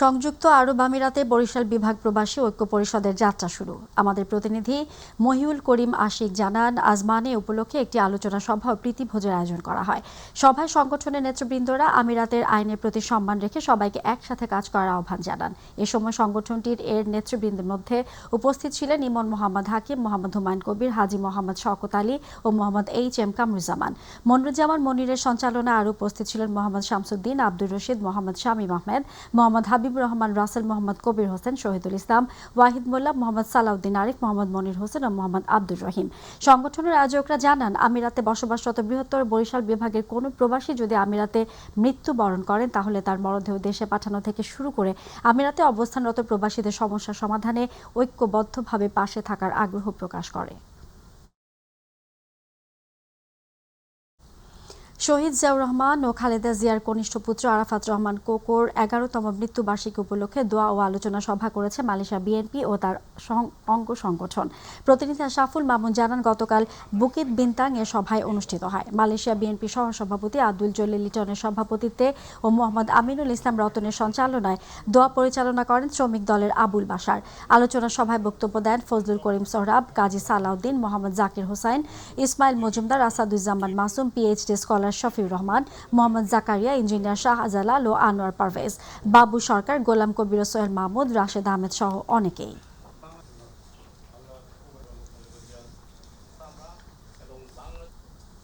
সংযুক্ত আরব আমিরাতে বরিশাল বিভাগ প্রবাসী ঐক্য পরিষদের যাত্রা শুরু। আমাদের প্রতিনিধি মহিউল করিম আশিক জানান, আজমানে উপলক্ষে একটি আলোচনা সভা ও প্রীতিভোজের আয়োজন করা হয়। সভায় সংগঠনের নেতৃবৃন্দরা আমিরাতের আইনের প্রতি সম্মান রেখে সবাইকে একসাথে কাজ করার আহ্বান জানান। এ সময় সংগঠনটির নেতৃবৃন্দের মধ্যে উপস্থিত ছিলেন ইমন মোহাম্মদ হাকিম, মোহাম্মদ হুমায়ুন কবির, হাজী মোহাম্মদ শওকত আলী ও মোহাম্মদ এইচ.এম. কামরুজ্জামান। মনিরুজ্জামান মনিরের সঞ্চালনায় আরও উপস্থিত ছিলেন মোহাম্মদ শামসুদ্দিন, আব্দুর রশিদ, মোহাম্মদ শামীম আহমেদ, মোহাম্মদ হাবিবুর রহমান রাসেল, মোহাম্মদ কবির হোসেন, শহীদুল ইসলাম, ওয়াহিদ মোল্লা, মোহাম্মদ সালাউদ্দিন আরিফ, মোহাম্মদ মনির হোসেন ও মোহাম্মদ আব্দুর রহিম। সংগঠনের আয়োজকরা জানান, আমিরাতে বসবাসরত বৃহত্তর বরিশাল বিভাগের কোনো প্রবাসী যদি আমিরাতে মৃত্যুবরণ করেন তাহলে তার মরদেহ দেশে পাঠানো থেকে শুরু করে আমিরাতে অবস্থানরত প্রবাসীদের সমস্যা সমাধানে ঐক্যবদ্ধভাবে পাশে থাকার আগ্রহ প্রকাশ করে। শহীদ জিয়াউর রহমান ও খালেদা জিয়ার কনিষ্ঠ পুত্র আরাফাত রহমান কোকোর ১১তম মৃত্যুবার্ষিকী উপলক্ষে দোয়া ও আলোচনা সভা করেছে মালয়েশিয়া বিএনপি ও তার অঙ্গ সংগঠন। প্রতিনিধি শাফুল মামুন জানান, গতকাল বুকিত বিন্তাং এ সভায় অনুষ্ঠিত হয়। মালয়েশিয়া বিএনপি সহসভাপতি আব্দুল জলিল লিটনের সভাপতিত্বে ও মোহাম্মদ আমিনুল ইসলাম রতনের সঞ্চালনায় দোয়া পরিচালনা করেন শ্রমিক দলের আবুল বাশার। আলোচনা সভায় বক্তব্য দেন Fazlul Karim Sohrab, Kazi Salauddin, Mohammad Zakir Hossain, Ismail Majumdar, Asaduzzaman Masum, PhD scholar Shafiur Rahman, Mohammad Zakaria, engineer Shahjalal ও আনোয়ার পারভেজ, বাবু সরকার, গোলাম কবির, সোহেল মাহমুদ, রাশেদ আহমেদ সহ অনেকেই।